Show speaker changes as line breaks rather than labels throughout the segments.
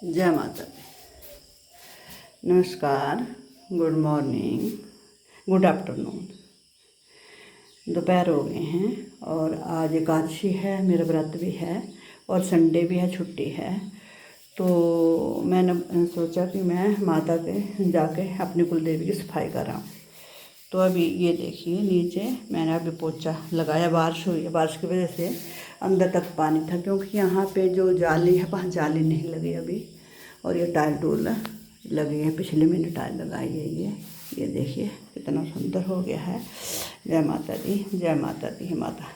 जय माता दी। नमस्कार, गुड मॉर्निंग, गुड आफ्टरनून। दोपहर हो गए हैं और आज एकादशी है, मेरा व्रत भी है और संडे भी है, छुट्टी है। तो मैंने सोचा कि मैं माता के जाके अपनी कुलदेवी की सफाई कराऊँ। तो अभी ये देखिए नीचे मैंने अभी पोछा लगाया। बारिश हुई है, बारिश की वजह से अंदर तक पानी था, क्योंकि यहाँ पे जो जाली है वहाँ जाली नहीं लगी अभी। और ये टाइल टूल लगी है, पिछले महीने टाइल लगाई है। ये देखिए कितना सुंदर हो गया है। जय माता दी, जय माता दी माता।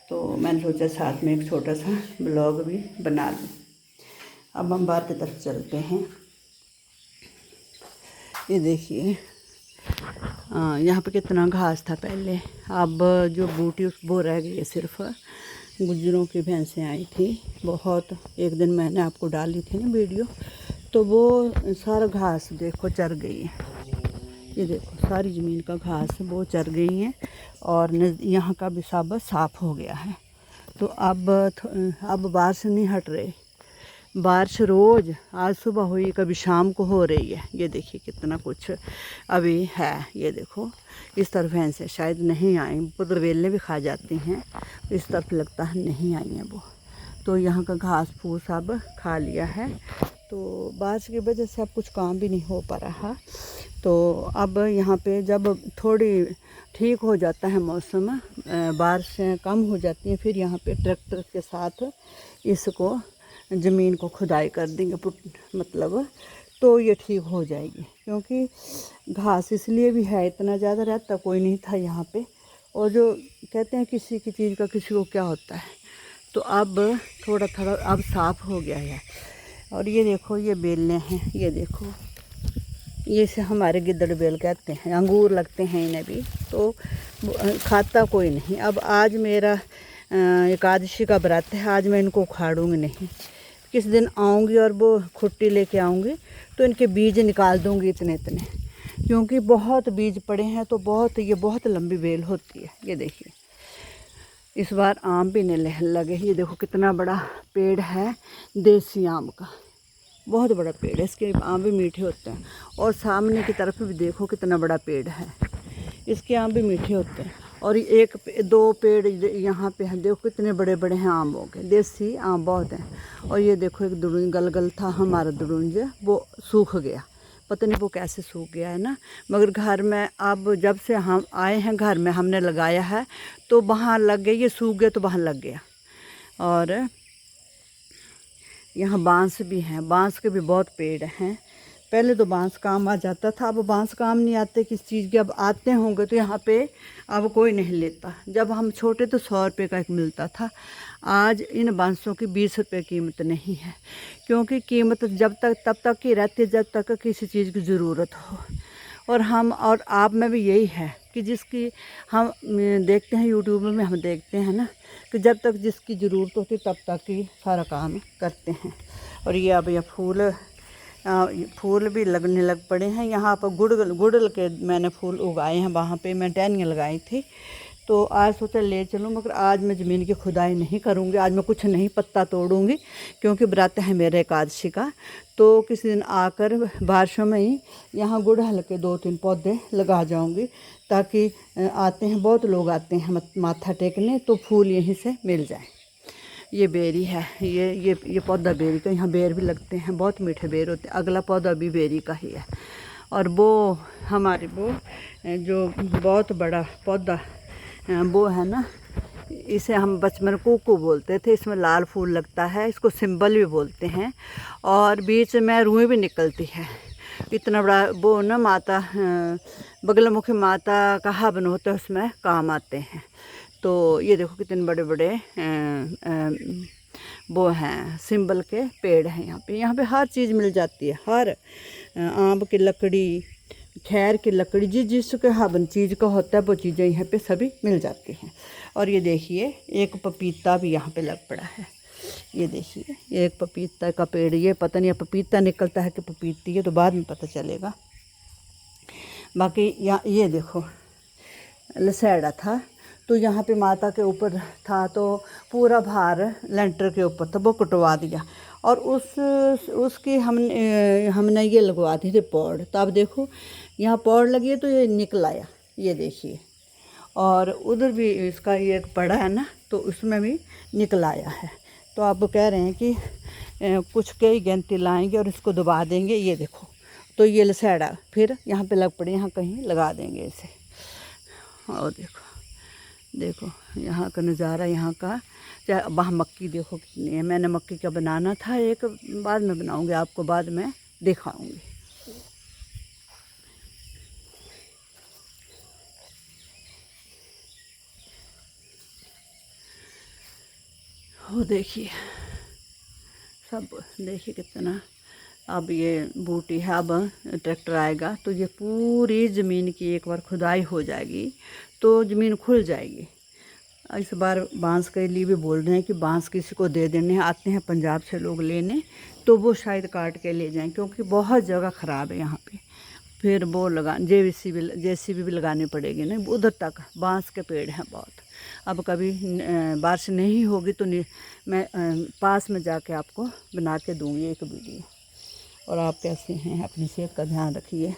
तो मैंने सोचा साथ में एक छोटा सा ब्लॉग भी बना लूँ। अब हम बाहर की तरफ चलते हैं। ये देखिए यहाँ पे कितना घास था पहले, अब जो बूटी वो रह गई है। सिर्फ गुजरों की भैंसें आई थी बहुत, एक दिन मैंने आपको डाली थी ना वीडियो, तो वो सारा घास देखो चर गई है। ये देखो सारी ज़मीन का घास वो चर गई है और यहाँ का भी सब साफ़ हो गया है। तो अब बारिश नहीं हट रही, बारिश रोज़ आज सुबह हुई, कभी शाम को हो रही है। ये देखिए कितना कुछ अभी है। ये देखो इस तरफ भैंसें शायद नहीं आई, उधर वेलने भी खा जाती हैं, इस तरफ लगता है नहीं आई हैं वो। तो यहाँ का घास फूस अब खा लिया है। तो बारिश की वजह से अब कुछ काम भी नहीं हो पा रहा। तो अब यहाँ पे जब थोड़ी ठीक हो जाता है मौसम, बारिशें कम हो जाती हैं, फिर यहाँ पे ट्रैक्टर के साथ इसको ज़मीन को खुदाई कर देंगे, मतलब तो ये ठीक हो जाएगी। क्योंकि घास इसलिए भी है, इतना ज़्यादा रहता कोई नहीं था यहाँ पे। और जो कहते हैं किसी की चीज़ का किसी को क्या होता है, तो अब थोड़ा थोड़ा अब साफ़ हो गया है। और ये देखो ये बेलें हैं, ये देखो ये से हमारे गिद्दड़ बेल कहते हैं, अंगूर लगते हैं इन्हें भी, तो खाता कोई नहीं। अब आज मेरा एकादशी का व्रत है, आज मैं इनको उखाड़ूंगी नहीं। किस दिन आऊँगी और वो खुट्टी लेके आऊँगी तो इनके बीज निकाल दूँगी इतने इतने, क्योंकि बहुत बीज पड़े हैं। तो बहुत लंबी बेल होती है। ये देखिए इस बार आम भी नहीं लगे। ये देखो कितना बड़ा पेड़ है देसी आम का, बहुत बड़ा पेड़ है, इसके आम भी मीठे होते हैं। और सामने की तरफ भी देखो कितना बड़ा पेड़ है, इसके आम भी मीठे होते हैं। और एक दो पेड़ यहाँ पे हैं, देखो कितने बड़े बड़े हैं आम हो गए, देसी आम बहुत हैं। और ये देखो एक दुरुंज गलगल था हमारा, दुरुंज वो सूख गया, पता नहीं वो कैसे सूख गया है ना। मगर घर में अब जब से हम आए हैं घर में हमने लगाया है, तो वहाँ लग गया, ये सूख गया तो वहाँ लग गया। और यहाँ बांस भी हैं, बांस के भी बहुत पेड़ हैं। पहले तो बांस काम आ जाता था, अब बांस काम नहीं आते किस चीज़ के। अब आते होंगे तो यहाँ पे अब कोई नहीं लेता। जब हम छोटे तो 100 रुपये का एक मिलता था, आज इन बांसों की 20 रुपये कीमत नहीं है। क्योंकि कीमत जब तक तब तक ही रहती है जब तक किसी चीज़ की ज़रूरत हो। और हम और आप में भी यही है कि जिसकी हम देखते हैं यूट्यूब में हम देखते हैं ना, कि जब तक जिसकी ज़रूरत होती तब तक ही सारा काम करते हैं। और ये अब ये फूल भी लगने लग पड़े हैं। यहाँ पर गुड़ल के मैंने फूल उगाए हैं, वहाँ पे मैं टहनियाँ लगाई थी। तो आज सोचा ले चलूँ, मगर आज मैं ज़मीन की खुदाई नहीं करूँगी, आज मैं कुछ नहीं पत्ता तोड़ूँगी, क्योंकि व्रत है मेरे एकादशी का। तो किसी दिन आकर बारिशों में ही यहाँ गुड़हल के 2-3 पौधे लगा जाऊँगी, ताकि आते हैं बहुत लोग आते हैं माथा टेकने, तो फूल यहीं से मिल जाए। ये बेरी है, ये पौधा बेरी का, यहाँ बेर भी लगते हैं, बहुत मीठे बेर होते हैं। अगला पौधा भी बेरी का ही है। और वो हमारे वो जो बहुत बड़ा पौधा वो है ना, इसे हम बचपन में कोको बोलते थे, इसमें लाल फूल लगता है, इसको सिंबल भी बोलते हैं। और बीच में रुई भी निकलती है। इतना बड़ा वो ना माता बगलमुखी माता का हवन होता है, उसमें काम आते हैं। तो ये देखो कितने बड़े बड़े वो हैं सिंबल के पेड़ हैं। यहाँ पे हर चीज़ मिल जाती है, हर आम की लकड़ी, खैर की लकड़ी, जिसके हवन चीज़ का होता है वो चीज़ें यहाँ पे सभी मिल जाती हैं। और ये देखिए एक पपीता भी यहाँ पे लग पड़ा है। ये देखिए एक पपीता का पेड़, ये पता नहीं पपीता निकलता है कि पपीती है, तो बाद में पता चलेगा। बाकी यहाँ ये देखो लसैड़ा था, तो यहाँ पे माता के ऊपर था, तो पूरा भार लेंटर के ऊपर था, वो कटवा दिया। और उसकी हमने ये लगवा दी थी पौड़। तो अब देखो यहाँ पौड़ लगी है तो ये निकल आया, ये देखिए। और उधर भी इसका ये पड़ा है ना, तो उसमें भी निकल आया है। तो अब कह रहे हैं कि कुछ कई गेंती लाएंगे और इसको दबा देंगे, ये देखो। तो ये लसेड़ा फिर यहाँ पे लग पड़े, यहाँ कहीं लगा देंगे इसे। और देखो देखो यहाँ का नज़ारा, यहाँ का वहाँ मक्की देखो कितनी है। मैंने मक्की का बनाना था एक, बाद में बनाऊँगी, आपको बाद में दिखाऊँगी। वो देखिए सब, देखिए कितना। अब ये बूटी है, अब ट्रैक्टर आएगा तो ये पूरी ज़मीन की एक बार खुदाई हो जाएगी तो ज़मीन खुल जाएगी। इस बार बांस के लिए भी बोल रहे हैं कि बांस किसी को दे देने, आते हैं पंजाब से लोग लेने, तो वो शायद काट के ले जाएं, क्योंकि बहुत जगह ख़राब है यहाँ पे। फिर वो लगा जेसीबी भी लगानी पड़ेगी ना, उधर तक बांस के पेड़ हैं बहुत। अब कभी बारिश नहीं होगी तो मैं पास में जाके आपको बना के दूँगी एक वीडियो। और आप कैसे हैं, अपनी सेहत का ध्यान रखिए।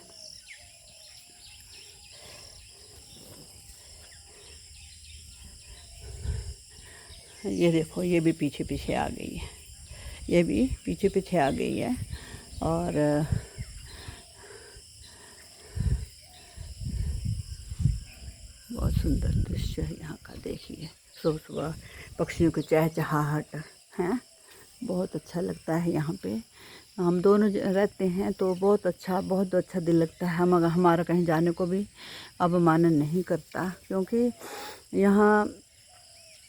ये देखो ये भी पीछे पीछे आ गई है, ये भी पीछे पीछे आ गई है। और बहुत सुंदर दृश्य है यहाँ का, देखिए। सुबह सुबह पक्षियों की चहचहाहट है, बहुत अच्छा लगता है यहाँ पे। हम दोनों रहते हैं तो बहुत अच्छा दिल लगता है। हमारा कहीं जाने को भी अब मन नहीं करता, क्योंकि यहाँ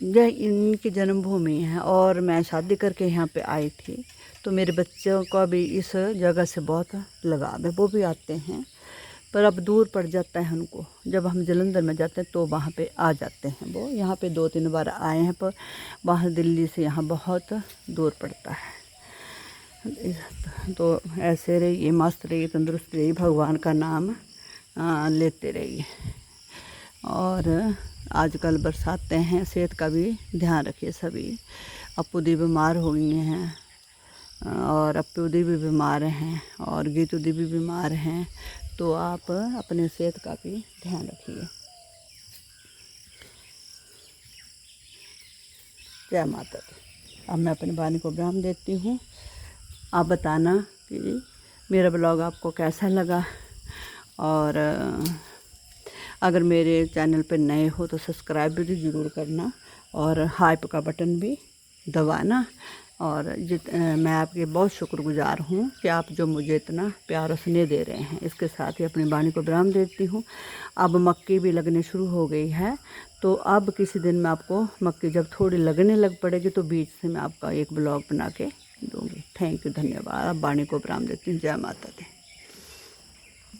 यह इनकी जन्मभूमि है। और मैं शादी करके यहाँ पे आई थी तो मेरे बच्चों का भी इस जगह से बहुत लगाव है, वो भी आते हैं। पर अब दूर पड़ जाता है उनको, जब हम जलंधर में जाते हैं तो वहाँ पे आ जाते हैं वो। यहाँ पे 2-3 बार आए हैं, पर बाहर दिल्ली से यहाँ बहुत दूर पड़ता है। तो ऐसे रहिए, मस्त रहिए, तंदुरुस्त रहिए, भगवान का नाम लेते रहिए। और आजकल बरसातें हैं, सेहत का भी ध्यान रखिए सभी। अपू दी बीमार हो गई हैं, और अपू दी भी बीमार हैं, और गीतू दी भी बीमार हैं। तो आप अपने सेहत का भी ध्यान रखिए। जय माता दी। अब मैं अपनी वाणी को विराम देती हूँ। आप बताना कि मेरा ब्लॉग आपको कैसा लगा, और अगर मेरे चैनल पर नए हो तो सब्सक्राइब भी ज़रूर करना, और हाइप का बटन भी दबाना। और मैं आपके बहुत शुक्रगुजार हूँ कि आप जो मुझे इतना प्यार और स्नेह दे रहे हैं। इसके साथ ही अपनी वाणी को विराम देती हूँ। अब मक्की भी लगने शुरू हो गई है, तो अब किसी दिन मैं आपको मक्की जब थोड़ी लगने लग पड़ेगी तो बीच से मैं आपका एक ब्लॉग बना के दूँगी। थैंक यू, धन्यवाद। अब वाणी को विराम देती हूँ। जय माता दी।